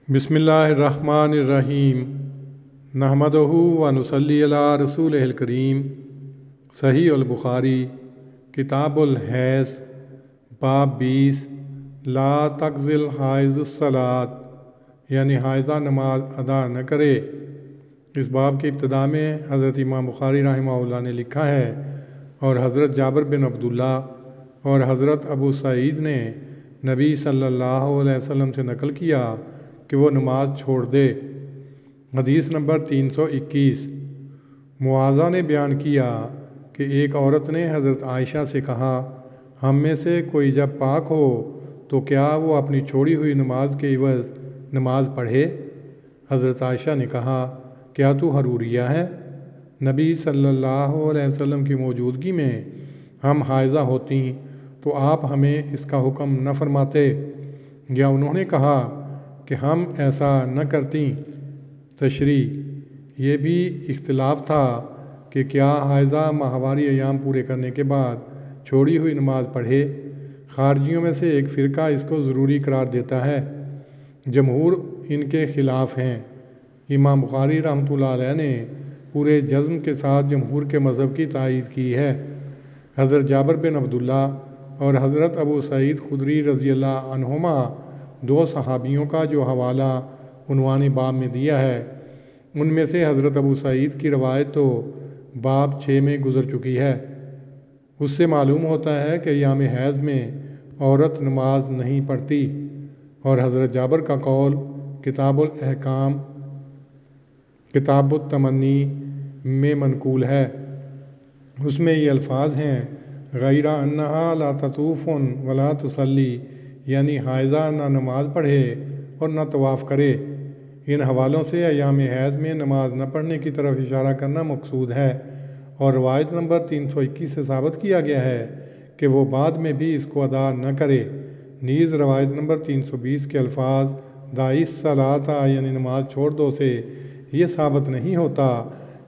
بسم اللہ الرحمن الرحیم نحمدہ و نصلی علی رسولہ الکریم۔ صحیح البخاری کتاب الحیض باب 20 لا تقضی الحائض الصلاۃ، یعنی حائضہ نماز ادا نہ کرے۔ اس باب کی ابتدا میں حضرت امام بخاری رحمہ اللہ نے لکھا ہے اور حضرت جابر بن عبداللہ اور حضرت ابو سعید نے نبی صلی اللہ علیہ وسلم سے نقل کیا کہ وہ نماز چھوڑ دے۔ حدیث نمبر 321۔ معاذہ نے بیان کیا کہ ایک عورت نے حضرت عائشہ سے کہا، ہم میں سے کوئی جب پاک ہو تو کیا وہ اپنی چھوڑی ہوئی نماز کے عوض نماز پڑھے؟ حضرت عائشہ نے کہا، کیا تو حروریہ ہے؟ نبی صلی اللہ علیہ وسلم کی موجودگی میں ہم حائضہ ہوتی تو آپ ہمیں اس کا حکم نہ فرماتے؟ یا انہوں نے کہا کہ ہم ایسا نہ کرتیں؟ تشریح: یہ بھی اختلاف تھا کہ کیا حائضہ ماہواری ایام پورے کرنے کے بعد چھوڑی ہوئی نماز پڑھے۔ خارجیوں میں سے ایک فرقہ اس کو ضروری قرار دیتا ہے، جمہور ان کے خلاف ہیں۔ امام بخاری رحمۃ اللہ علیہ نے پورے جزم کے ساتھ جمہور کے مذہب کی تائید کی ہے۔ حضرت جابر بن عبداللہ اور حضرت ابو سعید خدری رضی اللہ عنہما دو صحابیوں کا جو حوالہ عنوان باب میں دیا ہے، ان میں سے حضرت ابو سعید کی روایت تو باب 6 میں گزر چکی ہے۔ اس سے معلوم ہوتا ہے کہ ایام حیض میں عورت نماز نہیں پڑھتی، اور حضرت جابر کا قول کتاب الاحکام کتاب التمنی میں منقول ہے۔ اس میں یہ الفاظ ہیں، غیر انہا لا تطوف ولا تصلی، یعنی حائضہ نہ نماز پڑھے اور نہ طواف کرے۔ ان حوالوں سے ایام حیض میں نماز نہ پڑھنے کی طرف اشارہ کرنا مقصود ہے، اور روایت نمبر 321 سے ثابت کیا گیا ہے کہ وہ بعد میں بھی اس کو ادا نہ کرے۔ نیز روایت نمبر 320 کے الفاظ داعی الصلاۃ، یعنی نماز چھوڑ دو سے یہ ثابت نہیں ہوتا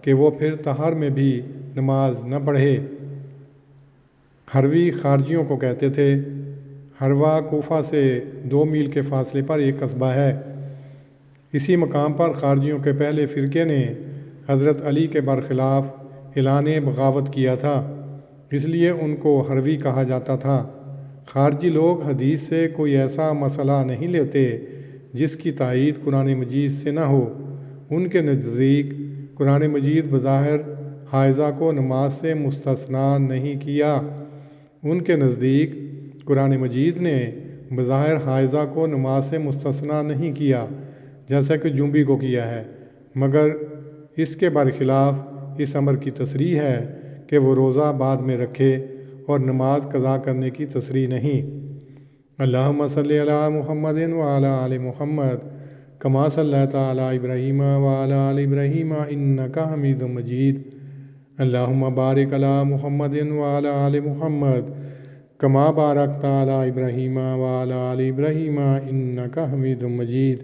کہ وہ پھر طہر میں بھی نماز نہ پڑھے۔ ہروی خارجیوں کو کہتے تھے۔ ہروا کوفہ سے 2 میل کے فاصلے پر ایک قصبہ ہے۔ اسی مقام پر خارجیوں کے پہلے فرقے نے حضرت علی کے برخلاف اعلان بغاوت کیا تھا، اس لیے ان کو ہروی کہا جاتا تھا۔ خارجی لوگ حدیث سے کوئی ایسا مسئلہ نہیں لیتے جس کی تائید قرآن مجید سے نہ ہو۔ ان کے نزدیک قرآن مجید بظاہر حائضہ کو نماز سے مستثنیٰ نہیں کیا۔ ان کے نزدیک قرآن مجید نے بظاہر حائضہ کو نماز سے مستثنیٰ نہیں کیا جیسا کہ جنبی کو کیا ہے، مگر اس کے برخلاف اس امر کی تصریح ہے کہ وہ روزہ بعد میں رکھے اور نماز قضا کرنے کی تصریح نہیں۔ اللہم صلی علی محمد وعلی آل محمد کما صلیت علی ابراہیم وعلی آل ابراہیم انک حمید مجید۔ اللہم بارک علی محمد وعلی آل محمد کما بارکت علی ابراہیم وعلی آل ابراہیم انک حمید مجید۔